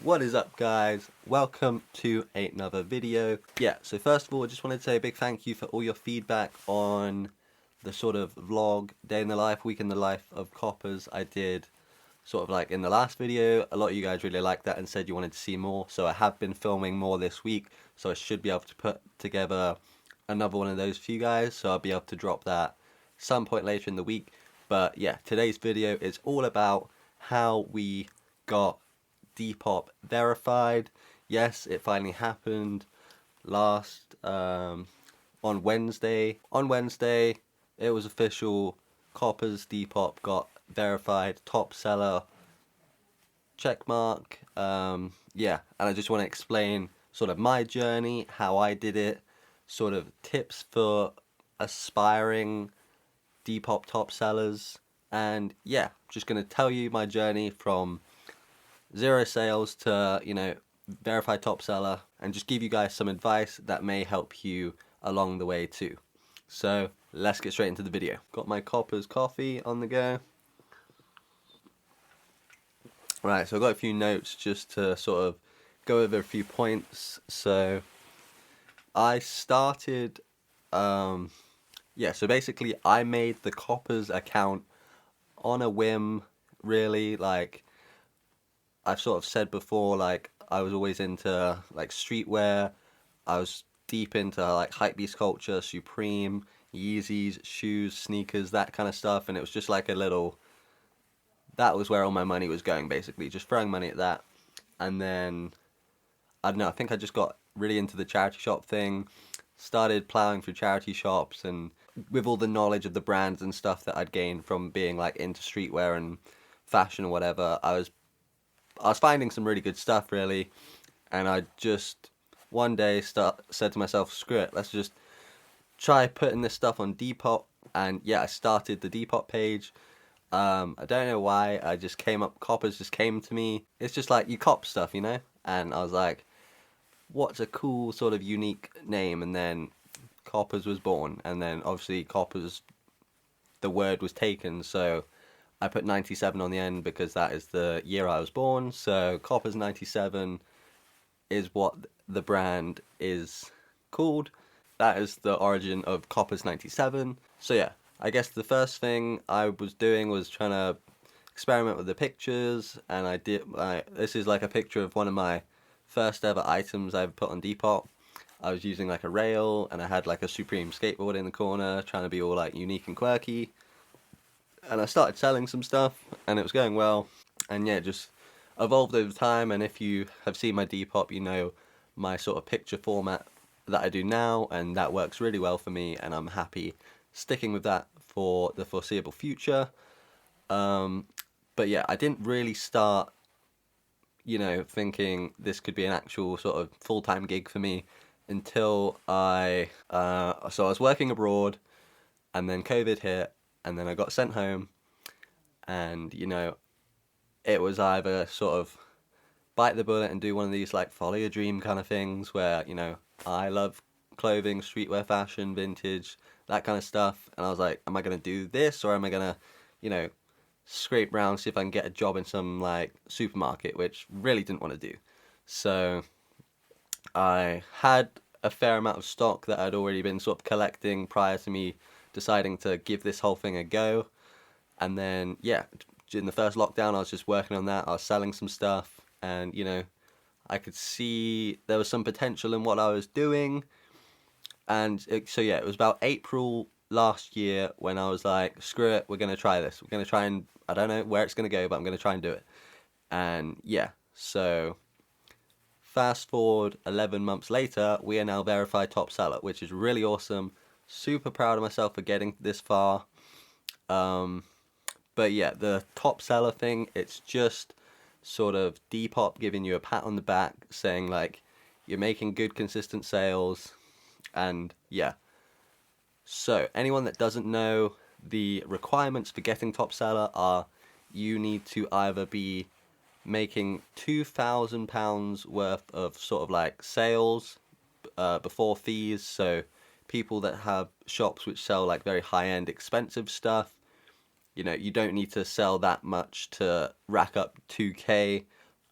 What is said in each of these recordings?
What is up, guys? Welcome to another video. So first of all, I just wanted to say a big thank you for all your feedback on the sort of vlog, day in the life, week in the life of Coppers I did sort of like in the last video. A lot of you guys really liked that and said you wanted to see more, so I have been filming more this week, so I should be able to put together another one of those for you guys, so I'll be able to drop that some point later in the week. But yeah, today's video is all about how we got Depop verified. Yes, it finally happened last on Wednesday. On Wednesday, it was official. Coppers Depop got verified top seller check mark. Yeah, and I just want to explain sort of my journey, how I did it, sort of tips for aspiring Depop top sellers, and yeah, just gonna tell you my journey from zero sales to, verified top seller, and just give you guys some advice that may help you along the way too. So let's get straight into the video. Got my Coppers coffee on the go. Right, so I've got a few notes just to sort of go over a few points. So I started, so basically I made the Coppers account on a whim, really. Like I've sort of said before, like I was always into like streetwear. I was deep into like hypebeast culture, Supreme, Yeezys, shoes, sneakers, that kind of stuff, and it was just like a little. That was where all my money was going, basically, just throwing money at that. And then I don't know. I think I just got really into the charity shop thing. Started plowing through charity shops, and with all the knowledge of the brands and stuff that I'd gained from being like into streetwear and fashion or whatever, I was finding some really good stuff, really. And I just one day said to myself, screw it, let's just try putting this stuff on Depop. And yeah, I started the Depop page. I don't know why, I just came up, Coppers just came to me. It's just like, you cop stuff, you know? And I was like, what's a cool sort of unique name? And then Coppers was born. And then obviously Coppers, the word was taken, so I put 97 on the end because that is the year I was born. So Coppers 97 is what the brand is called. That is the origin of Coppers 97. So yeah, I guess the first thing I was doing was trying to experiment with the pictures, and I did. This is like a picture of one of my first ever items I've put on Depop. I was using like a rail, and I had like a Supreme skateboard in the corner, trying to be all like unique and quirky. And I started selling some stuff, and it was going well. And yeah, it just evolved over time. And if you have seen my Depop, you know my sort of picture format that I do now, and that works really well for me, and I'm happy sticking with that for the foreseeable future. But yeah, I didn't really start, thinking this could be an actual sort of full-time gig for me until so I was working abroad, and then COVID hit, and then I got sent home, and it was either sort of bite the bullet and do one of these like follow your dream kind of things where, I love clothing, streetwear, fashion, vintage, that kind of stuff. And I was like, am I going to do this, or am I going to, scrape around, see if I can get a job in some like supermarket, which really didn't want to do. So I had a fair amount of stock that I'd already been sort of collecting prior to me deciding to give this whole thing a go. And then, yeah, in the first lockdown, I was just working on that. I was selling some stuff, and, I could see there was some potential in what I was doing. And so, yeah, it was about April last year when I was like, screw it, we're going to try this. We're going to try and, I don't know where it's going to go, but I'm going to try and do it. And yeah, so fast forward 11 months later, we are now verified top seller, which is really awesome. Super proud of myself for getting this far. But yeah, the top seller thing, it's just sort of Depop giving you a pat on the back, saying like, you're making good, consistent sales. And yeah, so anyone that doesn't know, the requirements for getting top seller are you need to either be making £2,000 worth of sort of like sales before fees. So people that have shops which sell like very high-end expensive stuff, you don't need to sell that much to rack up 2K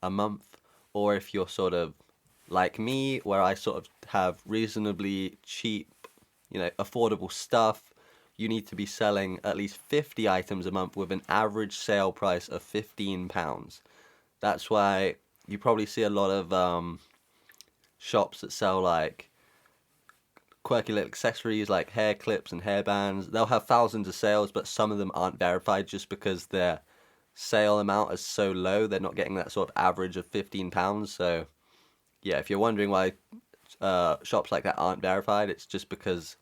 a month. or if you're sort of like me, where I sort of have reasonably cheap, affordable stuff, you need to be selling at least 50 items a month with an average sale price of £15. That's why you probably see a lot of shops that sell like quirky little accessories like hair clips and hair bands. They'll have thousands of sales, but some of them aren't verified just because their sale amount is so low. They're not getting that sort of average of £15. So yeah, if you're wondering why shops like that aren't verified, it's just because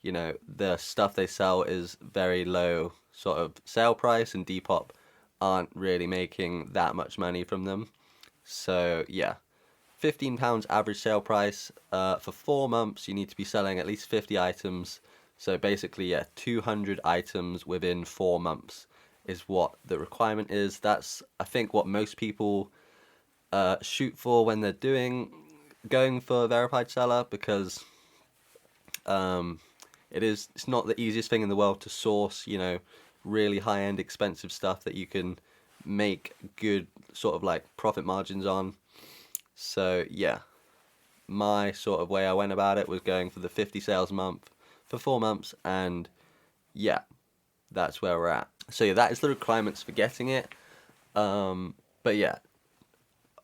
the stuff they sell is very low sort of sale price, and Depop aren't really making that much money from them. So yeah, £15 average sale price. For 4 months, you need to be selling at least 50 items. So basically, yeah, 200 items within 4 months is what the requirement is. That's, I think, what most people shoot for when they're going for a verified seller, because it's not the easiest thing in the world to source, really high-end expensive stuff that you can make good sort of like profit margins on. So yeah, my sort of way I went about it was going for the 50 sales a month for 4 months, and yeah, that's where we're at. So yeah, that is the requirements for getting it. But yeah,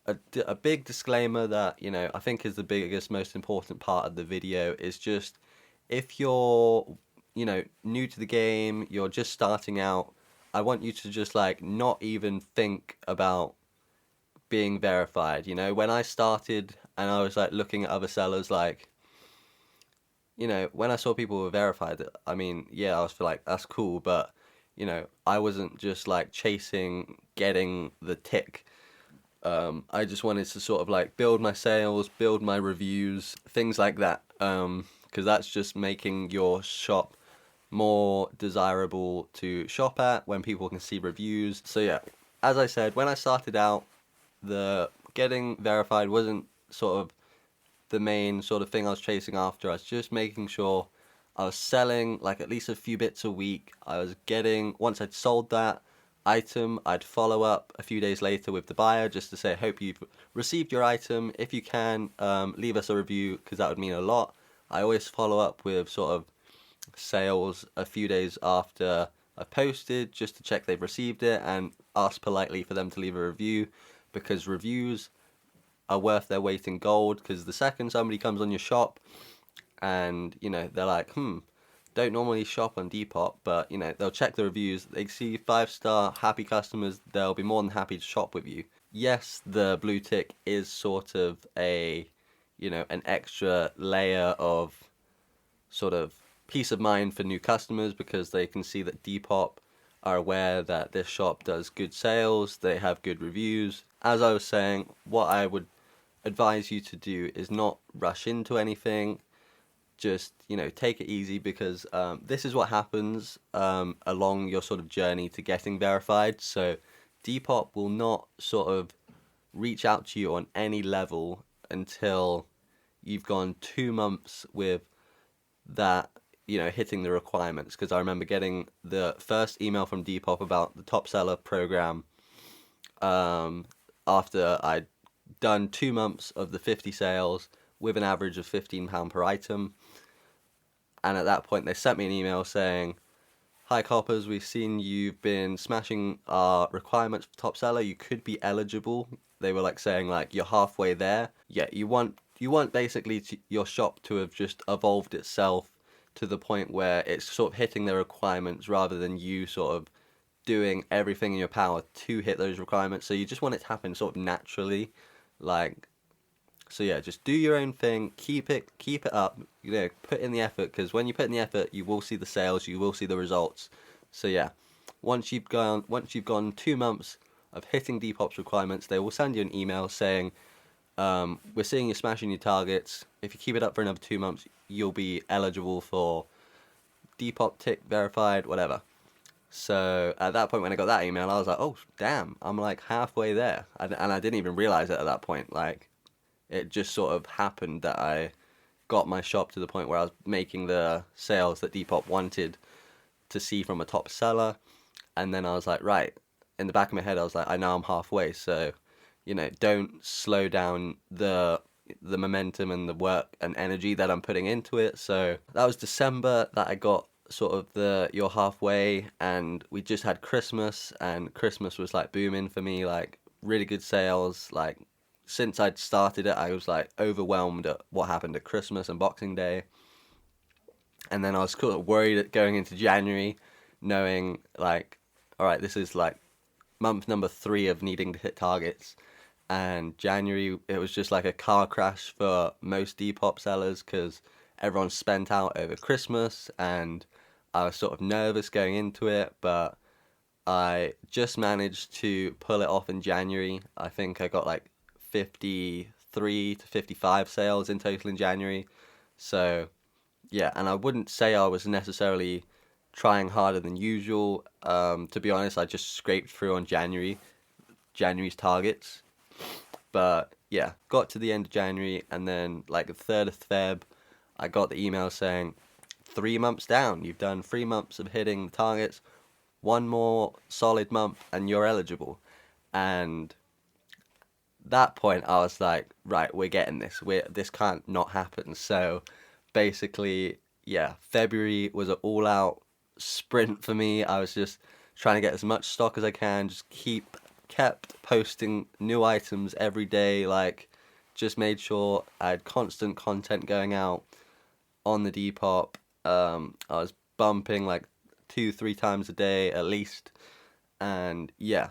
a big disclaimer that, I think is the biggest, most important part of the video is just, if you're, new to the game, you're just starting out, I want you to just like not even think about being verified. When I started and I was like looking at other sellers, like, when I saw people were verified, I mean, yeah, I was like, that's cool, but I wasn't just like chasing getting the tick. I just wanted to sort of like build my sales, build my reviews, things like that, because that's just making your shop more desirable to shop at when people can see reviews. So yeah, as I said, when I started out, the getting verified wasn't sort of the main sort of thing I was chasing after. I was just making sure I was selling like at least a few bits a week. I was getting, once I'd sold that item, I'd follow up a few days later with the buyer just to say, hope you've received your item. If you can, leave us a review, because that would mean a lot. I always follow up with sort of sales a few days after I posted, just to check they've received it, and ask politely for them to leave a review, because reviews are worth their weight in gold. Because the second somebody comes on your shop and they're like, don't normally shop on Depop, but they'll check the reviews, they see 5-star happy customers, they'll be more than happy to shop with you. Yes, the blue tick is sort of a an extra layer of sort of peace of mind for new customers, because they can see that Depop are aware that this shop does good sales, they have good reviews. As I was saying, what I would advise you to do is not rush into anything. Just take it easy, because this is what happens along your sort of journey to getting verified. So Depop will not sort of reach out to you on any level until you've gone 2 months with that, hitting the requirements. Because I remember getting the first email from Depop about the top seller program after I'd done 2 months of the 50 sales with an average of £15 per item. And at that point, they sent me an email saying, hi Coppers, we've seen you've been smashing our requirements for top seller. You could be eligible. They were like saying like, you're halfway there. Yeah, you want basically your shop to have just evolved itself to the point where it's sort of hitting the requirements, rather than you sort of doing everything in your power to hit those requirements. So you just want it to happen sort of naturally, like. So yeah, just do your own thing, keep it up, put in the effort, because when you put in the effort, you will see the sales, you will see the results. So yeah, once you've gone 2 months of hitting Depop's requirements, they will send you an email saying, we're seeing you smashing your targets. If you keep it up for another 2 months, you'll be eligible for Depop tick verified, whatever. So at that point, when I got that email, I was like, oh damn, I'm like halfway there, and I didn't even realize it at that point. Like, it just sort of happened that I got my shop to the point where I was making the sales that Depop wanted to see from a top seller. And then I was like, right, in the back of my head, I was like, I know I'm halfway. So, don't slow down the momentum and the work and energy that I'm putting into it. So that was December that I got sort of the you're halfway, and we just had Christmas, and Christmas was like booming for me, like really good sales. Like since I'd started it, I was like overwhelmed at what happened at Christmas and Boxing Day. And then I was kind of worried at going into January, knowing like, all right, this is like month number 3 of needing to hit targets. And January, it was just like a car crash for most Depop sellers because everyone spent out over Christmas, and I was sort of nervous going into it, but I just managed to pull it off in January. I think I got like 53 to 55 sales in total in January. So yeah, and I wouldn't say I was necessarily trying harder than usual. To be honest, I just scraped through on January's targets. But yeah, got to the end of January, and then like the 3rd of Feb, I got the email saying 3 months down. You've done 3 months of hitting the targets. 1 more solid month, and you're eligible. And that point, I was like, right, we're getting this. This can't not happen. So basically, yeah, February was an all-out sprint for me. I was just trying to get as much stock as I can, just kept posting new items every day, like just made sure I had constant content going out on the Depop. I was bumping like 2-3 times a day at least, and yeah,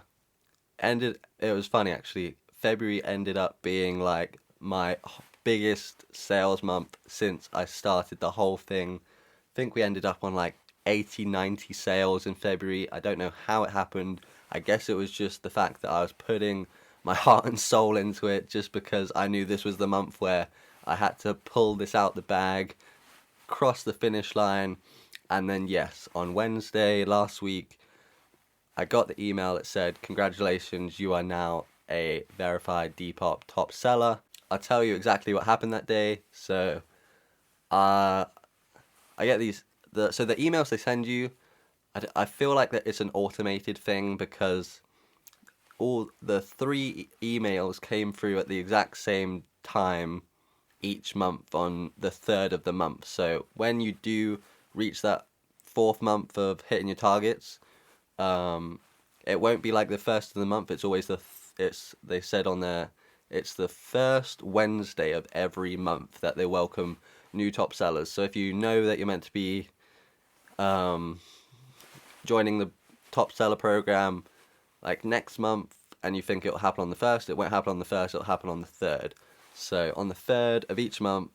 it was funny actually. February ended up being like my biggest sales month since I started the whole thing. I think we ended up on like 80-90 sales in February. I don't know how it happened. I guess it was just the fact that I was putting my heart and soul into it, just because I knew this was the month where I had to pull this out the bag, cross the finish line. And then yes, on Wednesday last week, I got the email that said, congratulations, you are now a verified Depop top seller. I'll tell you exactly what happened that day. So I get so the emails they send you, I feel like that it's an automated thing, because all the 3 emails came through at the exact same time each month on the 3rd of the month. So when you do reach that 4th month of hitting your targets, it won't be like the 1st of the month. It's always they said on there, it's the 1st Wednesday of every month that they welcome new top sellers. So if you know that you're meant to be joining the top seller program like next month, and you think it'll happen on the 1st, it won't happen on the 1st, it'll happen on the 3rd. So on the 3rd of each month,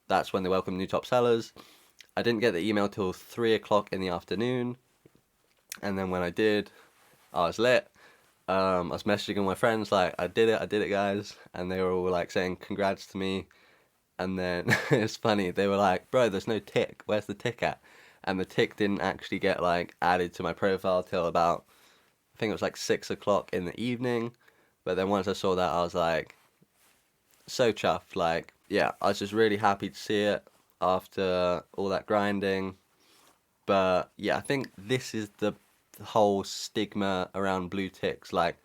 that's when they welcome new top sellers. I didn't get the email till 3 o'clock in the afternoon, and then when I did, I was lit. I was messaging my friends like, I did it guys, and they were all like saying congrats to me. And then it's funny, they were like, bro, there's no tick, where's the tick at? And the tick didn't actually get like added to my profile till about, I think it was like 6 o'clock in the evening. But then once I saw that, I was like, so chuffed. Like, yeah, I was just really happy to see it after all that grinding. But yeah, I think this is the whole stigma around blue ticks. Like,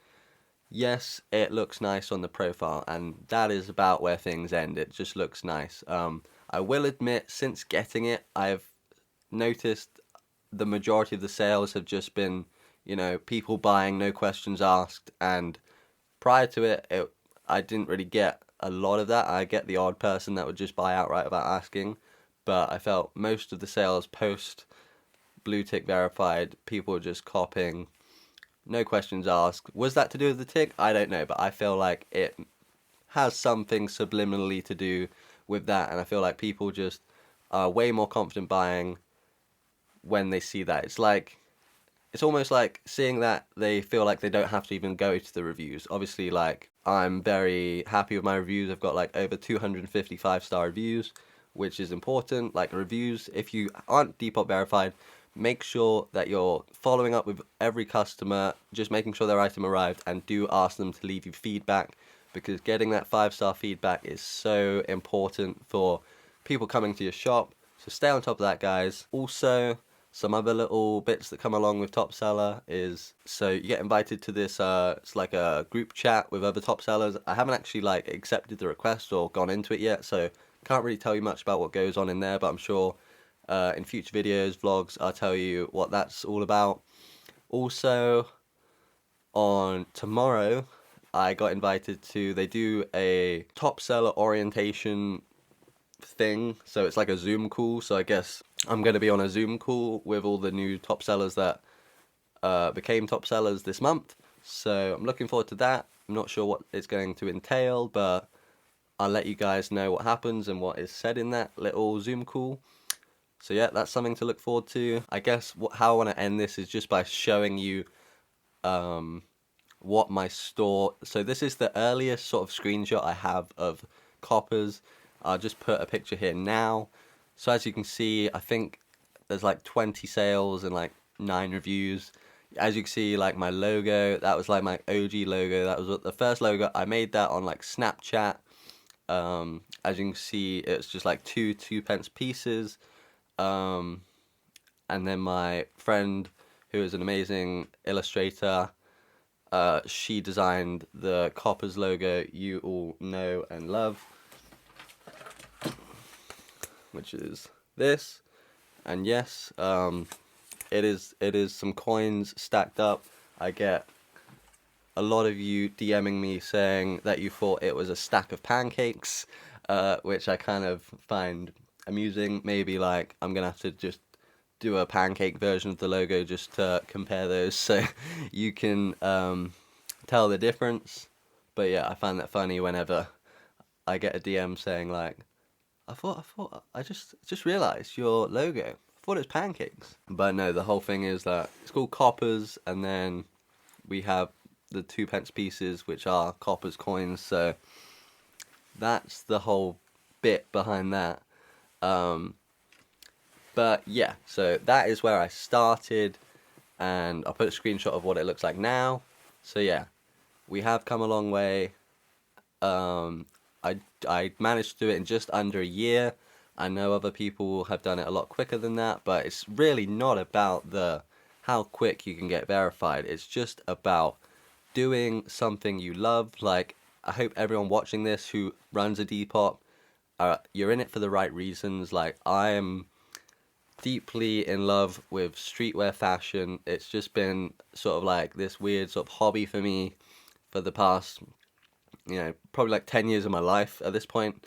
yes, it looks nice on the profile, and that is about where things end. It just looks nice. I will admit, since getting it, I've noticed the majority of the sales have just been, people buying, no questions asked. And prior to it, I didn't really get a lot of that. I get the odd person that would just buy outright without asking. But I felt most of the sales post blue tick verified, people were just copying, no questions asked. Was that to do with the tick? I don't know, but I feel like it has something subliminally to do with that, and I feel like people just are way more confident buying when they see that. It's almost like seeing that they feel like they don't have to even go to the reviews. Obviously, like, I'm very happy with my reviews. I've got like over 250 5-star reviews, which is important. Like, reviews, if you aren't Depop verified, make sure that you're following up with every customer, just making sure their item arrived, and do ask them to leave you feedback, because getting that 5-star feedback is so important for people coming to your shop. So stay on top of that, guys. Also, Some other little bits that come along with top seller is, so you get invited to this it's like a group chat with other top sellers. I haven't actually like accepted the request or gone into it yet, so can't really tell you much about what goes on in there, but I'm sure in future videos, vlogs, I'll tell you what that's all about. Also, on tomorrow, I got invited to, they do a top seller orientation thing, so it's like a Zoom call, so I guess I'm going to be on a Zoom call with all the new top sellers that became top sellers this month, so I'm looking forward to that. I'm not sure what it's going to entail, but I'll let you guys know what happens and what is said in that little Zoom call. So yeah, that's something to look forward to. I guess how I want to end this is just by showing you what my store, so this is the earliest sort of screenshot I have of coppers. I'll just put a picture here now. So as you can see, I think there's like 20 sales and like 9 reviews. As you can see, like my logo, that was like my OG logo. That was the first logo. I made that on like Snapchat. As you can see, it's just like two 2p pieces. And then my friend, who is an amazing illustrator, she designed the coppers logo you all know and love, which is this. And yes, it is some coins stacked up. I get a lot of you DMing me saying that you thought it was a stack of pancakes, which I kind of find amusing. Maybe like I'm gonna have to just do a pancake version of the logo just to compare those, so you can tell the difference. But yeah, I find that funny whenever I get a DM saying like, I just realized your logo. I thought it was pancakes. But no, the whole thing is that it's called coppers, and then we have the 2p pieces, which are coppers coins. So that's the whole bit behind that. But yeah, so that is where I started, and I'll put a screenshot of what it looks like now. So yeah, we have come a long way. I managed to do it in just under a year. I know other people have done it a lot quicker than that, but it's really not about how quick you can get verified. It's just about doing something you love. Like, I hope everyone watching this who runs a Depop, you're in it for the right reasons. Like, I am deeply in love with streetwear fashion. It's just been sort of like this weird sort of hobby for me for the past, probably like 10 years of my life at this point.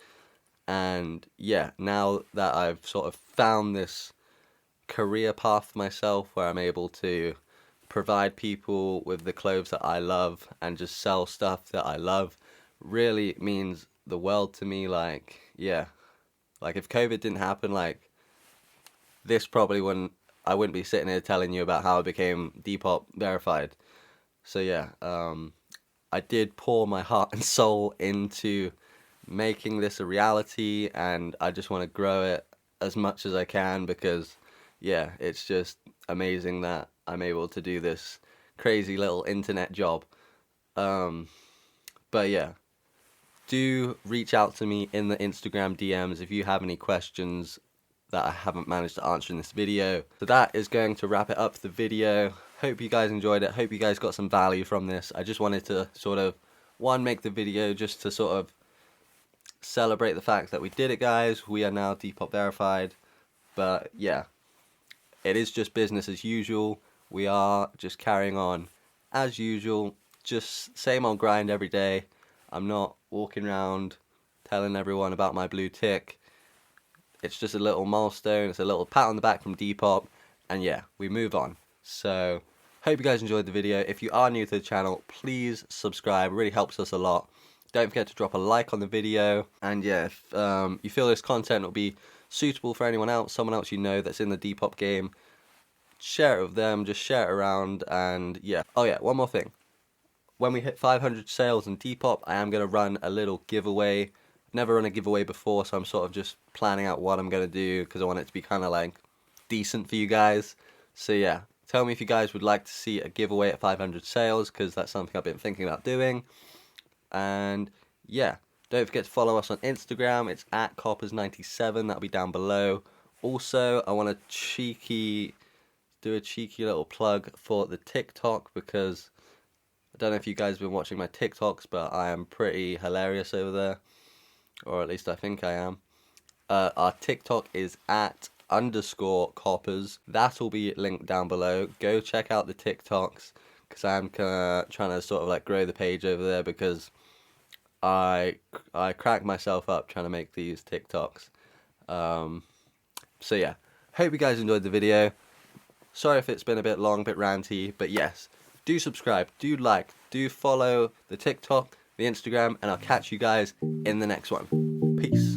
And yeah, now that I've sort of found this career path myself where I'm able to provide people with the clothes that I love and just sell stuff that I love, really means the world to me. Like, yeah, like if COVID didn't happen, like this probably I wouldn't be sitting here telling you about how I became Depop verified. So yeah, I did pour my heart and soul into making this a reality, and I just want to grow it as much as I can, because yeah, it's just amazing that I'm able to do this crazy little internet job. But yeah, do reach out to me in the Instagram DMs if you have any questions that I haven't managed to answer in this video. So that is going to wrap it up for the video. Hope you guys enjoyed it. Hope you guys got some value from this. I just wanted to sort of, make the video just to sort of celebrate the fact that we did it, guys. We are now Depop verified. But yeah, it is just business as usual. We are just carrying on as usual. Just same old grind every day. I'm not walking around telling everyone about my blue tick. It's just a little milestone. It's a little pat on the back from Depop. And yeah, we move on. So, hope you guys enjoyed the video. If you are new to the channel, please subscribe. It really helps us a lot. Don't forget to drop a like on the video. And yeah, if you feel this content will be suitable for anyone else, someone else you know that's in the Depop game, share it with them. Just share it around. And yeah. Oh yeah, one more thing. When we hit 500 sales in Depop, I am going to run a little giveaway. Never run a giveaway before, so I'm sort of just planning out what I'm going to do, because I want it to be kind of like decent for you guys. So yeah, tell me if you guys would like to see a giveaway at 500 sales, because that's something I've been thinking about doing. And yeah, don't forget to follow us on Instagram. It's @coppers97. That'll be down below. Also, I want a cheeky do a cheeky little plug for the TikTok, because I don't know if you guys have been watching my TikToks, but I am pretty hilarious over there, or at least I think I am. Our TikTok is at _coppers. That'll be linked down below. Go check out the TikToks, because I'm trying to sort of like grow the page over there, because I crack myself up trying to make these TikToks. So yeah, hope you guys enjoyed the video. Sorry if it's been a bit long, a bit ranty, but yes, do subscribe, do like, do follow the TikTok, the Instagram, and I'll catch you guys in the next one. Peace.